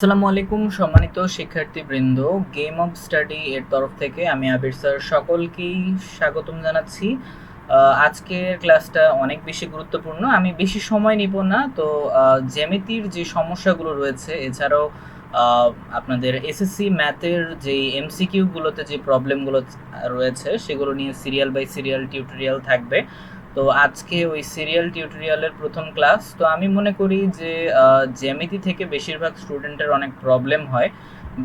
আসসালামু আলাইকুম সম্মানিত শিক্ষার্থীবৃন্দ, গেম অফ স্টাডি এর তরফ থেকে আমি আবির স্যার সকলকেই স্বাগতম জানাচ্ছি। আজকের ক্লাসটা অনেক বেশি গুরুত্বপূর্ণ। আমি বেশি সময় নিব না। তো জ্যামিতির যে সমস্যাগুলো রয়েছে, এছাড়াও আপনাদের এসএসসি ম্যাথের যে এমসিকিউগুলোতে যে প্রবলেমগুলো রয়েছে সেগুলো নিয়ে সিরিয়াল বাই সিরিয়াল টিউটোরিয়াল থাকবে। তো আজকে ওই সিরিয়াল টিউটোরিয়ালের প্রথম ক্লাস। তো আমি মনে করি যে জ্যামিতি থেকে বেশিরভাগ স্টুডেন্টের অনেক প্রবলেম হয়,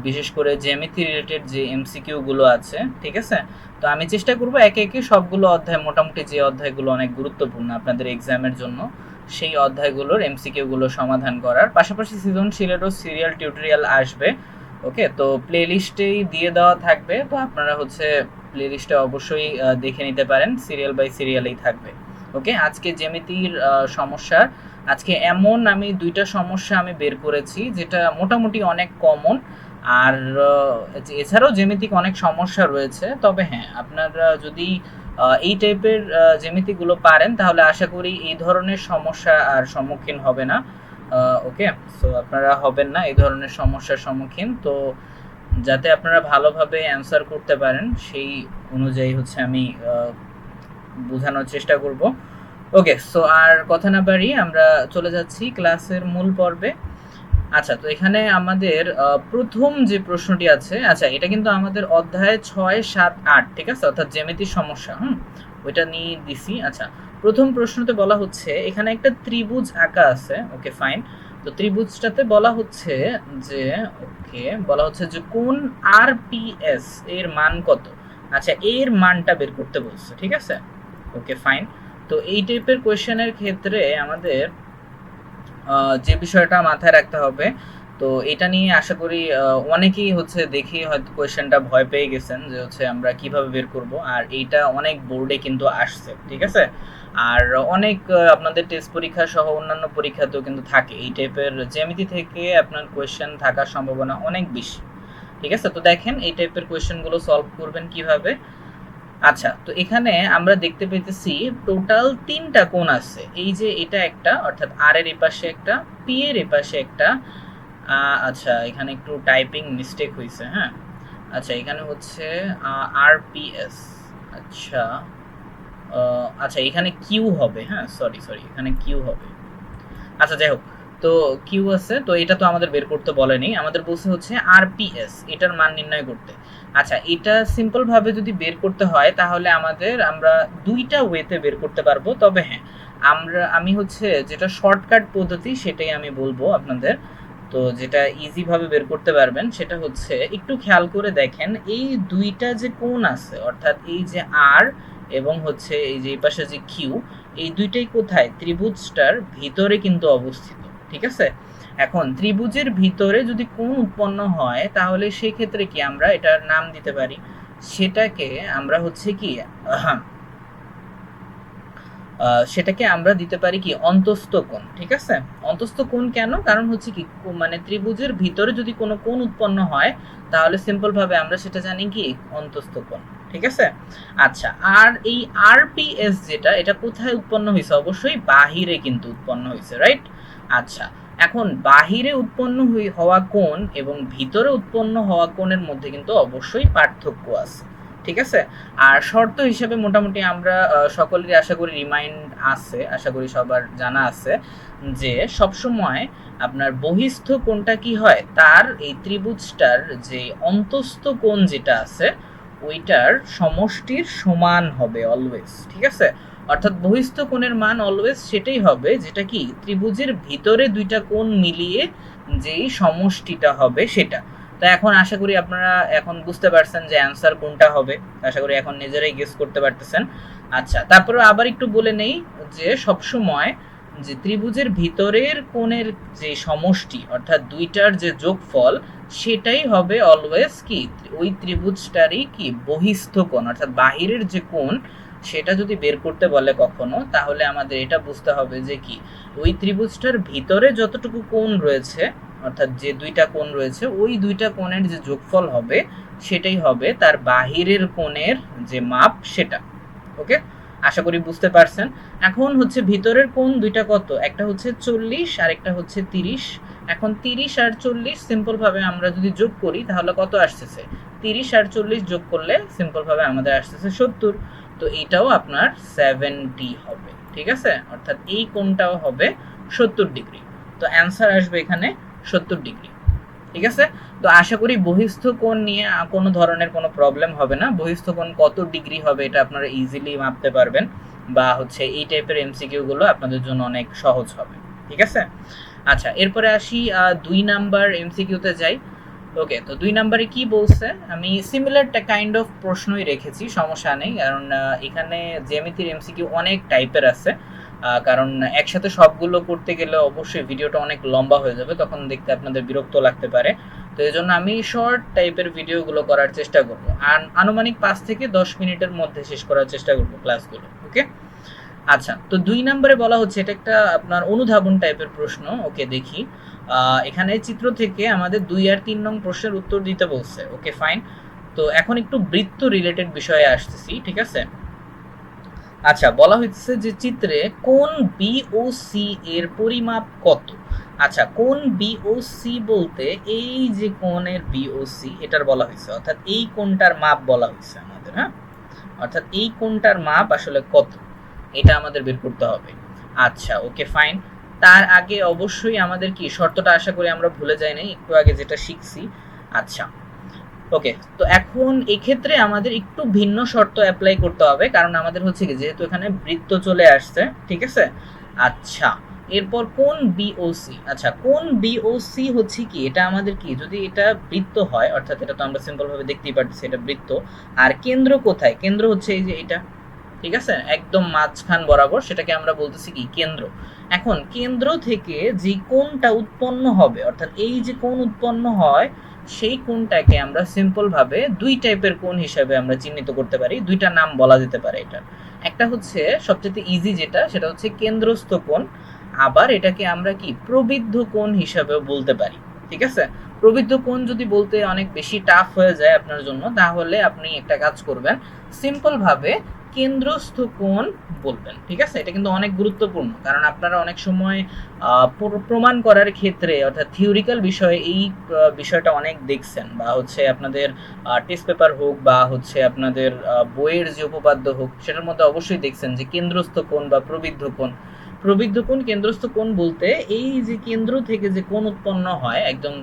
বিশেষ করে জ্যামিতি রিলেটেড যে এমসিকিউগুলো আছে, ঠিক আছে। তো আমি চেষ্টা করব একে একে সবগুলো অধ্যায়, মোটামুটি যে অধ্যায়গুলো অনেক গুরুত্বপূর্ণ আপনাদের এক্সামের জন্য, সেই অধ্যায়গুলোর এমসিকিউগুলো সমাধান করার পাশাপাশি সৃজনশীলেরও সিরিয়াল টিউটোরিয়াল আসবে। ওকে, তো প্লে লিস্টেই দিয়ে দেওয়া থাকবে, তো আপনারা প্লে লিস্টে অবশ্যই দেখে নিতে পারেন, সিরিয়াল বাই সিরিয়ালেই থাকবে। ওকে, আজকে জ্যামিতির সমস্যার আজকে এমন আমি দুইটা সমস্যা আমি বের করেছি যেটা মোটামুটি অনেক কমন। আর এছাড়াও জ্যামিতিক অনেক সমস্যা রয়েছে, তবে হ্যাঁ, আপনারা যদি এই টাইপের জ্যামিতিগুলো পারেন তাহলে আশা করি এই ধরনের সমস্যা আর সম্মুখীন হবে না। ওকে, সো আপনারা হবেন না এই ধরনের সমস্যার সম্মুখীন। তো যাতে আপনারা ভালোভাবে অ্যান্সার করতে পারেন সেই অনুযায়ী আমি বোঝানোর চেষ্টা করব। ওকে, সো আর কথা না বাড়িয়ে আমরা চলে যাচ্ছি ক্লাসের মূল পর্বে। আচ্ছা, তো এখানে আমাদের প্রথম যে প্রশ্নটি আছে, আচ্ছা এটা কিন্তু আমাদের অধ্যায় 6, 7, 8, ঠিক আছে, অর্থাৎ জ্যামিতির সমস্যা। ওইটা নিয়ে দিছি। আচ্ছা, প্রথম প্রশ্নতে বলা হচ্ছে এখানে একটা ত্রিভুজ আঁকা আছে। Okay fine. তো ত্রিভুজটাতে বলা হচ্ছে যে কোণ আরপিএস এর মান কত। আচ্ছা, এর মানটা বের করতে বলছে, ঠিক আছে। Okay fine. তো এই টাইপের কোয়েশ্চেনের ক্ষেত্রে আমাদের যে বিষয়টা মাথায় রাখতে হবে, তো এটা নিয়ে আশা করি অনেকেই দেখি হয়তো কোয়েশ্চেনটা ভয় পেয়ে গেছেন যে আমরা কিভাবে বের করব। আর এইটা অনেক বোর্ডে কিন্তু আসছে, ঠিক আছে। আর অনেক আপনাদের টেস্ট পরীক্ষা সহ অন্যান্য পরীক্ষাতেও কিন্তু থাকে এই টাইপের জ্যামিতি থেকে আপনার কোয়েশ্চেন থাকার সম্ভাবনা অনেক বেশি, ঠিক আছে। তো দেখেন এই টাইপের কোয়েশ্চেনগুলো সলভ করবেন কিভাবে। আচ্ছা, তো এখানে আমরা দেখতে পেতেছি টোটাল 3টা কোণ আছে। এই যে এটা একটা, অর্থাৎ আর এর এপাশে একটা, পি এর এপাশে একটা। আচ্ছা, এখানে একটু টাইপিং মিস্টেক হয়েছে। হ্যাঁ, আচ্ছা এখানে আরপিএস। আচ্ছা, আচ্ছা এখানে কিউ হবে। হ্যাঁ, সরি এখানে কিউ হবে। আচ্ছা যাই হোক, তো কিউ আছে, তো এটা তো আমাদের বের করতে বলেনি, আমাদের বলছে আরপিএস এটার মান নির্ণয় করতে। আচ্ছা, এটা সিম্পল ভাবে যদি বের করতে হয় তাহলে আমরা দুইটা ওয়েতে বের করতে পারবো, তবে হ্যাঁ আমি যেটা শর্টকাট পদ্ধতি সেটাই আমি বলবো আপনাদের। তো যেটা ইজি ভাবে বের করতে পারবেন সেটা একটু খেয়াল করে দেখেন, এই দুইটা যে কোণ আছে, অর্থাৎ এই যে আর এবং এই যে এই পাশে যে কিউ, এই দুইটাই কোথায়, ত্রিভুজটার ভিতরে কিন্তু অবস্থিত, ঠিক আছে। এখন ত্রিভুজের ভিতরে যদি কোণ উৎপন্ন হয় তাহলে সেই ক্ষেত্রে কি আমরা এটার নাম দিতে পারি, সেটাকে আমরা দিতে পারি কি অন্তস্থ কোণ, ঠিক আছে। অন্তস্থ কোণ কেন, কারণ মানে ত্রিভুজের ভিতরে যদি কোনো কোণ উৎপন্ন হয় তাহলে সিম্পল ভাবে আমরা সেটা জানি কি অন্তস্থ কোণ, ঠিক আছে। আচ্ছা, আর এই আরপিএস যেটা, এটা কোথায় উৎপন্ন হয়েছে, অবশ্যই বাহিরে কিন্তু উৎপন্ন হয়েছে, রাইট। আচ্ছা, এখন বাহিরে উৎপন্ন হওয়া কোণ এবং ভিতরে উৎপন্ন হওয়া কোণের মধ্যে কিন্তু অবশ্যই পার্থক্য আছে, ঠিক আছে। আর শর্ত হিসেবে মোটামুটি আমরা সকলেরই আশা করি রিমাইন্ড আছে, আশা করি সবার জানা আছে যে সবসময় আপনার বহিস্থ কোণটা কি হয়, তার এই ত্রিভুজটার যে অন্তস্থ কোণ যেটা আছে ওইটার সমষ্টির সমান হবে অলওয়েজ, ঠিক আছে। অর্থাৎ বহিস্থ কোণের মান অলওয়েজ সেটাই হবে যেটা কি ত্রিভুজের ভিতরে দুইটা কোণ মিলিয়ে যেই সমষ্টিটা হবে সেটা। তো এখন আশা করি আপনারা এখন বুঝতে পারছেন যে অ্যান্সার কোনটা হবে, আশা করি এখন নিজেরাই গেস করতে পারতেছেন। আচ্ছা, তারপরে আবার একটু বলে নেই যে সবসময় যে ত্রিভুজের ভিতরের কোণের যে সমষ্টি, অর্থাৎ দুইটার যে যোগফল, সেটাই হবে অলওয়েজ কি ওই ত্রিভুজটারই কি বহিস্থ কোণ, অর্থাৎ বাহিরের যে কোণ সেটা যদি বের করতে বলে কখনো, তাহলে আমাদের এটা বুঝতে হবে যে কি ওই ত্রিভুজটার ভিতরে যতটুকু কোণ রয়েছে, অর্থাৎ যে দুইটা কোণ রয়েছে ওই দুইটা কোণের যে যোগফল হবে সেটাই হবে তার বাহিরের কোণের যে মাপ সেটা। ওকে, আশা করি বুঝতে পারছেন। এখন হচ্ছে ভিতরের কোণ দুইটা কত, একটা হচ্ছে 40 আর একটা হচ্ছে 30। এখন 30 আর 40 সিম্পল ভাবে আমরা যদি যোগ করি তাহলে কত আসতেছে, 30 আর 40 যোগ করলে সিম্পল ভাবে আমাদের আসতেছে 70। তো এটাও আপনার 70 হবে, ঠিক আছে, অর্থাৎ এই কোণটাও হবে 70 ডিগ্রি। তো অ্যান্সার আসবে এখানে 70 ডিগ্রি, ঠিক আছে। তো আশা করি বহিস্থ কোণ নিয়ে কোনো ধরনের কোনো প্রবলেম হবে না। বহিস্থ কোণ কত ডিগ্রি হবে এটা আপনারা ইজিলি মাপতে পারবেন, বা হচ্ছে এই টাইপের এমসিকিউ গুলো আপনাদের জন্য অনেক সহজ হবে, ঠিক আছে। আচ্ছা, এরপরে আসি 2 নাম্বার এমসিকিউতে যাই। ওকে, তো 2 নাম্বারে কি বলছে, আমি সিমিলার কাইন্ড অফ প্রশ্নই রেখেছি, সমস্যা নেই, কারণ এখানে জ্যামিতির এমসিকিউ অনেক টাইপের আছে। কারণ একসাথে সবগুলো করতে গেলে অবশ্যই ভিডিওটা অনেক লম্বা হয়ে যাবে, তখন দেখতে আপনাদের বিরক্ত লাগতে পারে। তো এই জন্য আমি শর্ট টাইপের ভিডিওগুলো করার চেষ্টা করবো, আর আনুমানিক 5 থেকে 10 মিনিটের মধ্যে শেষ করার চেষ্টা করবো ক্লাসগুলো, ওকে। আচ্ছা, তো 2 নম্বরে বলা হচ্ছে এটা একটা আপনার অনুধাবন টাইপের প্রশ্ন। ওকে, দেখি এখানে চিত্র থেকে আমাদের 2 আর 3 নং প্রশ্নের উত্তর দিতে বলছে। ওকে, ফাইন। তো এখন একটু বৃত্ত রিলেটেড বিষয়ে আসতেছি, ঠিক আছে। আচ্ছা, বলা হচ্ছে যে চিত্রে কোণ বি ও সি এর পরিমাপ কত। আচ্ছা, কোণ বি ও সি বলতে এই যে কোণের বি ও সি এটার বলা হয়েছে, অর্থাৎ এই কোণটার মাপ বলা হয়েছে আমাদের, হ্যাঁ, অর্থাৎ এই কোণটার মাপ আসলে কত এটা আমাদের বের করতে হবে। আচ্ছা, ওকে, ফাইন। তার আগে অবশ্যই আমাদের কি শর্তটা আশা করি আমরা ভুলে যাই নাই, একটু আগে যেটা শিখছি। আচ্ছা, ওকে, তো এখন এই ক্ষেত্রে আমাদের একটু ভিন্ন শর্ত অ্যাপ্লাই করতে হবে, কারণ আমাদের হচ্ছে কি যেহেতু এখানে বৃত্ত চলে আসছে, ঠিক আছে। আচ্ছা, এরপর কোণ বিওসি। আচ্ছা, কোণ বিওসি হচ্ছে কি, এটা আমাদের কি, যদি এটা বৃত্ত হয়, অর্থাৎ এটা তো আমরা সিম্পল ভাবে দেখতেই পাচ্ছি এটা বৃত্ত, আর কেন্দ্র কোথায়, কেন্দ্র হচ্ছে এই যে এটা, ঠিক আছে, একদম মাঝখান বরাবর, সেটাকে আমরা বলতেছি কি কেন্দ্র। এখন কেন্দ্র থেকে যে কোণটা উৎপন্ন হবে, অর্থাৎ এই যে কোণ উৎপন্ন হয়, সেই কোণটাকে আমরা সিম্পল ভাবে দুই টাইপের কোণ হিসেবে আমরা চিহ্নিত করতে পারি, দুইটা নাম বলা যেতে পারে এটা। একটা হচ্ছে সবচেয়ে ইজি যেটা, সেটা হচ্ছে কেন্দ্রস্থ কোণ, আবার এটাকে আমরা কি প্রবৃদ্ধ কোণ হিসাবেও বলতে পারি, ঠিক আছে। প্রবৃদ্ধ কোণ যদি বলতে অনেক বেশি টাফ হয়ে যায় আপনার জন্য, তাহলে আপনি একটা কাজ করবেন, সিম্পল ভাবে কেন্দ্রস্থ কোণ বলবেন, ঠিক আছে। এটা কিন্তু অনেক গুরুত্বপূর্ণ, কারণ আপনারা অনেক সময় প্রমাণ করার ক্ষেত্রে, অর্থাৎ থিওরিক্যাল বিষয়ে এই বিষয়টা অনেক দেখছেন, বা হচ্ছে আপনাদের টেস্ট পেপার হোক বা হচ্ছে আপনাদের বইয়ের যে উপপাদ্য হোক, সেটার মধ্যে অবশ্যই দেখছেন যে কেন্দ্রস্থ কোণ বা প্রবৃদ্ধ কোণ। প্রবৃদ্ধ কোণ, কেন্দ্রস্থ কোণ বলতে এই যে কেন্দ্র থেকে যে কোণ উৎপন্ন হয় একদম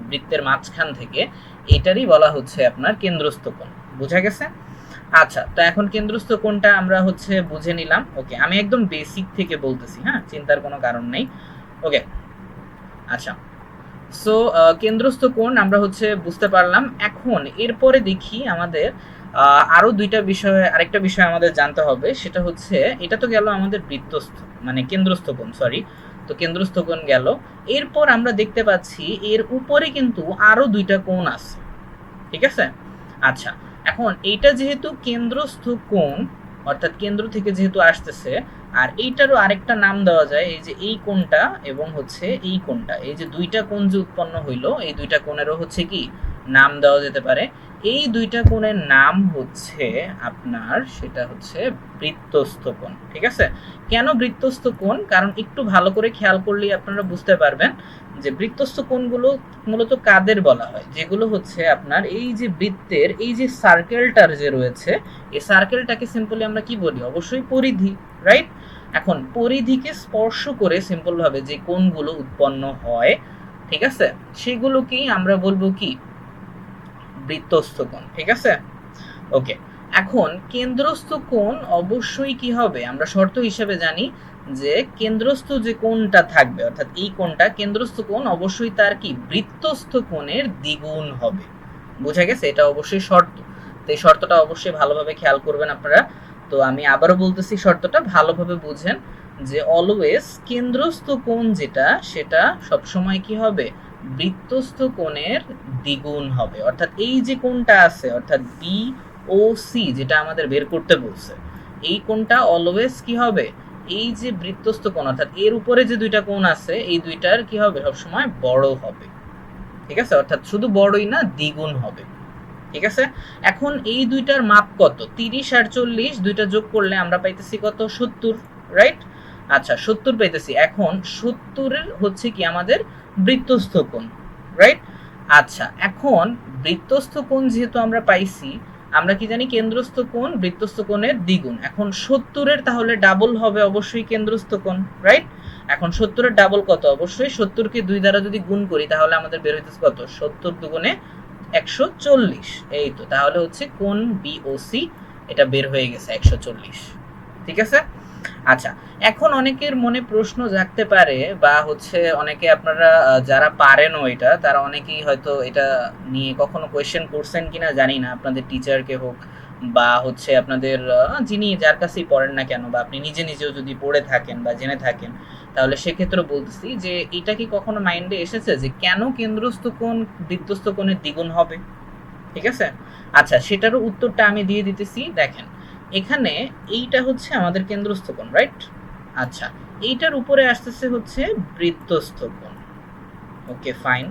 বৃত্তের মাঝখান থেকে, এটারই বলা হচ্ছে আপনার কেন্দ্রস্থ কোণ। বোঝা গেছে? আচ্ছা, তো এখন কেন্দ্রস্থ কোণটা আমরা হচ্ছে বুঝে নিলাম। ওকে, আমি একদম বেসিক থেকে বলতেছি, হ্যাঁ, চিন্তার কোনো কারণ নেই। ওকে, আচ্ছা, সো কেন্দ্রস্থ কোণ আমরা হচ্ছে বুঝতে পারলাম। এখন এরপরে দেখি আমাদের আরো দুইটা বিষয়, আরেকটা বিষয় আমাদের জানতে হবে, সেটা হচ্ছে এটা তো গেল আমাদের বৃত্তস্থ মানে কেন্দ্রস্থ কোণ, সরি। তো কেন্দ্রস্থ কোণ গেল, এরপর আমরা দেখতে পাচ্ছি এর উপরে কিন্তু আরো দুইটা কোণ আছে, ঠিক আছে। আচ্ছা, এখন এইটা যেহেতু কেন্দ্রস্থ কোণ, অর্থাৎ কেন্দ্র থেকে যেহেতু আসতেছে, আর এইটারও আরেকটা নাম দেওয়া যায়, এই যে এই কোণটা এবং হচ্ছে এই কোণটা, এই যে দুইটা কোণ যে উৎপন্ন হইলো, এই দুইটা কোণেরও হচ্ছে কি নাম দেওয়া যেতে পারে। এই দুইটা কোণের নাম হচ্ছে আপনার, সেটা হচ্ছে বৃত্তস্থ কোণ, ঠিক আছে। কেন বৃত্তস্থ কোণ, কারণ একটু ভালো করে খেয়াল করলেই আপনারা বুঝতে পারবেন যে বৃত্তস্থ কোণগুলো মূলত কাদের বলা হয়, যেগুলো হচ্ছে আপনার এই যে বৃত্তের এই যে সার্কেলটার যে রয়েছে, এই সার্কেলটাকে সিম্পলি আমরা কি বলি, অবশ্যই পরিধি, রাইট। এখন পরিধিকে স্পর্শ করে সিম্পল ভাবে যে কোণগুলো উৎপন্ন হয়, ঠিক আছে, সেগুলোকেই আমরা বলবো কি বৃত্তস্থ কোণ, ঠিক আছে। ওকে, এখন কেন্দ্রস্থ কোণ অবশ্যই কি হবে, আমরা শর্ত হিসেবে জানি যে কেন্দ্রস্থ যে কোণটা থাকবে, অর্থাৎ এই কোণটা কেন্দ্রস্থ কোণ অবশ্যই তার কি বৃত্তস্থ কোণের দ্বিগুণ হবে। বোঝা গেছে? এটা অবশ্যই শর্ত। তো এই শর্তটা অবশ্যই ভালোভাবে খেয়াল করবেন আপনারা। তো আমি আবারও বলতেছি, শর্তটা ভালোভাবে বুঝেন যে অলওয়েজ কেন্দ্রস্থ কোণ যেটা, সেটা সবসময় কি হবে, বৃত্তস্থ কোণের দ্বিগুণ হবে। অর্থাৎ এই যে কোণটা আছে, অর্থাৎ বি ও সি যেটা আমাদের বের করতে বলছে, এই কোণটা অলওয়েজ কি হবে, এই যে বৃত্তস্থ কোণ, অর্থাৎ এর উপরে যে দুইটা কোণ আছে, এই দুইটার কি হবে সবসময় বড় হবে, ঠিক আছে। অর্থাৎ শুধু বড়ই না, দ্বিগুণ হবে। ঠিক আছে। এখন এই দুইটার মাপ কত, 30 আর 40 দুইটা যোগ করলে আমরা পাইতেছি কত, 70, রাইট? আচ্ছা 70 পাইতেছি। এখন 70 এর হচ্ছে কি আমাদের বৃত্তস্থ কোণ, রাইট? আচ্ছা এখন বৃত্তস্থ কোণ যেহেতু আমরা পাইছি, আমরা কি জানি কেন্দ্রস্থ কোণ বৃত্তস্থ কোণের দ্বিগুণ। এখন 70 এর তাহলে ডাবল হবে অবশ্যই কেন্দ্রস্থ কোণ, রাইট? এখন 70 এর ডাবল কত, অবশ্যই 70 কে 2 দ্বারা যদি গুণ করি তাহলে আমাদের বের হইতেছে কত, 70 দুগুণে 140। এই তো, তাহলে হচ্ছে কোণ বিওসি এটা বের হয়ে গেছে 140। ঠিক আছে। আচ্ছা এখন অনেকের মনে প্রশ্ন জাগতে পারে, বা হচ্ছে অনেকে আপনারা যারা পারেনও এটা, তারা অনেকেই হয়তো এটা নিয়ে কখনো কোয়েশ্চেন করছেন কিনা জানি না, আপনাদের টিচারকে হোক বা হচ্ছে আপনাদের যিনি যার কাছেই পড়েন না কেন, বা আপনি নিজে নিজেও যদি পড়ে থাকেন বা জেনে থাকেন, তাহলে সেক্ষেত্রে বলতেছি যে এটা কি কখনো মাইন্ডে এসেছে যে কেন কেন্দ্রস্থ কোণ বৃত্তস্থ কোণের দ্বিগুণ হবে? ঠিক আছে। আচ্ছা সেটারও উত্তরটা আমি দিয়ে দিতেছি, দেখেন এখানে এইটা হচ্ছে আমাদের কেন্দ্রস্থ কোণ, রাইট? আচ্ছা এইটার উপরে আসতেছে হচ্ছে বৃত্তস্থ কোণ। Okay fine.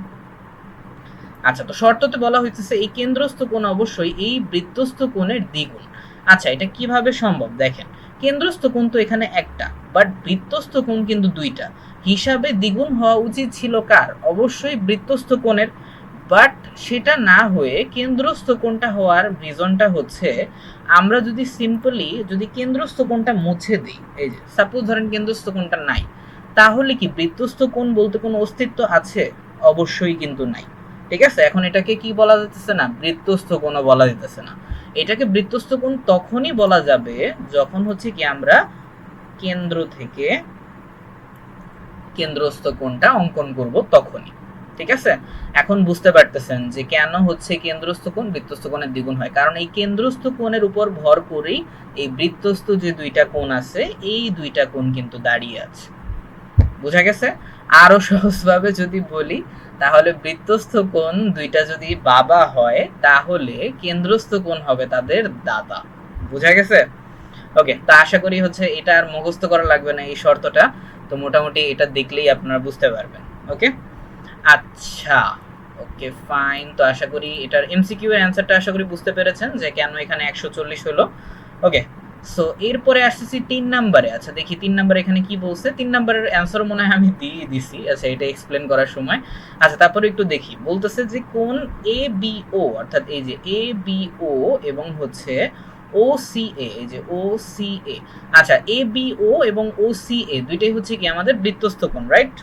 আচ্ছা তো শর্ততে বলা হইতেছে এই কেন্দ্রস্থ কোণ অবশ্যই এই বৃত্তস্থ কোণের দ্বিগুণ। আচ্ছা এটা কিভাবে সম্ভব, দেখেন কেন্দ্রস্থ কোণ তো এখানে একটা, বাট বৃত্তস্থ কোণ কিন্তু দুইটা, হিসাবে দ্বিগুণ হওয়া উচিত ছিল কার, অবশ্যই বৃত্তস্থ কোণের। বাট সেটা না হয়ে কেন্দ্রস্থ কোণটা হওয়ার রিজনটা হচ্ছে, আমরা যদি সিম্পলি যদি কেন্দ্রস্থ কোণটা মুছে দিই, এই যে সাপোজ ধরেন কেন্দ্রস্থ কোণটা নাই, তাহলে কি বৃত্তস্থ কোণ বলতে কোনো অস্তিত্ব আছে? অবশ্যই কিন্তু নাই। ঠিক আছে, এখন এটাকে কি বলা যেতেছে না, বৃত্তস্থ কোণও বলা যেতেছে না। এটাকে বৃত্তস্থ কোণ তখনই বলা যাবে যখন হচ্ছে কি আমরা কেন্দ্র থেকে কেন্দ্রস্থ কোণটা অঙ্কন করব তখনই। ঠিক আছে, এখন বুঝতে পারতেছেন যে কেন হচ্ছে কেন্দ্রস্থ কোণ বৃত্তস্থ কোণের দ্বিগুণ হয়, কারণ এই কেন্দ্রস্থ কোণের উপর ভর করেই এই বৃত্তস্থ যে দুইটা কোণ আছে এই দুইটা কোণ কিন্তু দাঁড়িয়ে আছে। বোঝা গেছে? আরো সহজভাবে যদি বলি, তাহলে বৃত্তস্থ কোণ দুইটা যদি বাবা হয় তাহলে কেন্দ্রস্থ কোণ হবে তাদের দাদা। বোঝা গেছে? ওকে, তো আশা করি হচ্ছে এটা আর মুখস্থ করা লাগবে না এই শর্তটা, তো মোটামুটি এটা দেখলেই আপনারা বুঝতে পারবেন। ওকে আচ্ছা, ওকে ফাইন। তো আশা করি এটার এমসিকিউ এর অ্যান্সারটা আশা করি বুঝতে পেরেছেন যে কেন এখানে 140 হলো। ওকে সো এরপরে আসতেছি 3 নম্বরে। আচ্ছা দেখি 3 নম্বরে এখানে কি বলছে। 3 নম্বরের অ্যান্সার মনে হয় আমি দিয়ে দিছি, আচ্ছা এটা এক্সপ্লেন করার সময়। আচ্ছা তারপরে একটু দেখি, বলতেছে যে কোণ এ বি ও, অর্থাৎ এই যে এ বি ও এবং হচ্ছে ও সি এ, এই যে ও সি এ, আচ্ছা এ বি ও এবং ও সি এ দুইটাই হচ্ছে কি আমাদের বৃত্তস্থ কোণ, রাইট?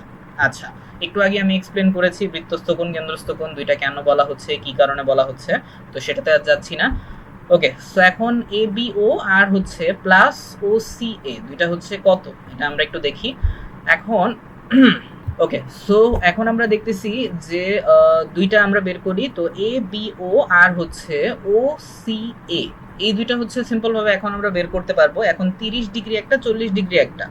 আচ্ছা একটু আগে আমি এক্সপ্লেন করেছি বৃত্তস্থ কোণ কেন্দ্রস্থ কোণ দুইটা কেন বলা হচ্ছে, কি কারণে বলা হচ্ছে, তো সেটাতে আর যাচ্ছি না। ওকে সো এখন এ বি ও আর হচ্ছে প্লাস ও সি এ দুইটা হচ্ছে কত, এটা আমরা একটু দেখি এখন। ওকে সো এখন আমরা দেখতেছি যে দুইটা আমরা বের করি, তো এ বি ও আর হচ্ছে ও সি এ, এই দুইটা হচ্ছে সিম্পল ভাবে এখন আমরা বের করতে পারবো। এখন 30 ডিগ্রি একটা, 40 ডিগ্রি একটা।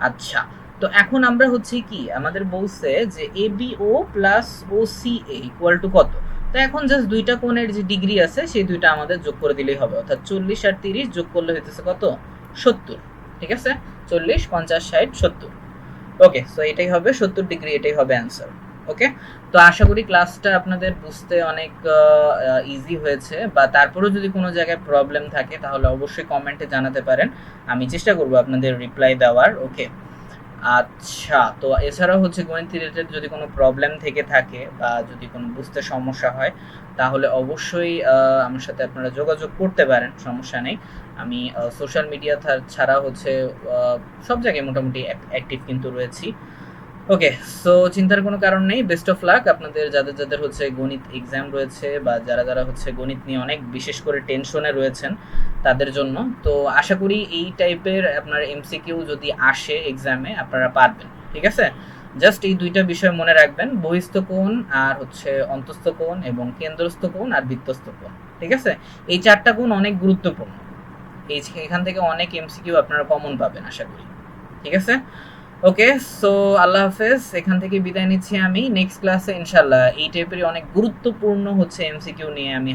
আচ্ছা তো এখন আমরা হচ্ছে কি আমাদের বলছে যে A B O plus O C A equal to কত, তো এখন জাস্ট দুইটা কোণের যে ডিগ্রি আছে সেই দুইটা আমাদের যোগ করে দিলেই হবে, অর্থাৎ 40 আর 30 যোগ করলে হইতেছে কত, 70। ঠিক আছে, 40 50 60 70। ওকে সো এটাই হবে 70 ডিগ্রি, এটাই হবে অ্যান্সার। ওকে তো আশা করি ক্লাসটা আপনাদের বুঝতে অনেক ইজি হয়েছে, বা তারপরেও যদি কোনো জায়গায় প্রবলেম থাকে তাহলে অবশ্যই কমেন্টে জানাতে পারেন, আমি চেষ্টা করব আপনাদের রিপ্লাই দেওয়ার। ওকে আচ্ছা তো এছাড়াও হচ্ছে গণিত রিলেটেড যদি কোনো প্রবলেম থেকে থাকে বা যদি কোনো বুঝতে সমস্যা হয় তাহলে অবশ্যই আমার সাথে আপনারা যোগাযোগ করতে পারেন, সমস্যা নেই। আমি সোশ্যাল মিডিয়া ছাড়া হচ্ছে সব জায়গায় মোটামুটি অ্যাক্টিভ কিন্তু রয়েছি। ওকে সো চিন্তার কোনো কারণ নেই, বেস্ট অফ লাক আপনাদের যাদের যাদের হচ্ছে গণিত এক্সাম রয়েছে, বা যারা যারা হচ্ছে গণিত নিয়ে অনেক বিশেষ করে টেনশনে রয়েছেন তাদের জন্য। তো আশা করি এই টাইপের আপনার এমসিকিউ যদি আসে এক্সামে আপনারা পারবেন। ঠিক আছে, জাস্ট এই দুইটা বিষয় মনে রাখবেন, বহিস্থ কোণ আর হচ্ছে অন্তস্থ কোণ এবং কেন্দ্রস্থ কোণ আর বৃত্তস্থ কোণ। ঠিক আছে, এই চারটা কোণ অনেক গুরুত্বপূর্ণ, এখান থেকে অনেক এমসিকিউ আপনারা কমন পাবেন আশা করি। ঠিক আছে, ওকে সো আল্লাহ হাফেজ, এখান থেকে বিদায় নিচ্ছি আমি। নেক্সট ক্লাসে ইনশাল্লাহ এই টাইপেরই অনেক গুরুত্বপূর্ণ হচ্ছে এমসিকিউ নিয়ে আমি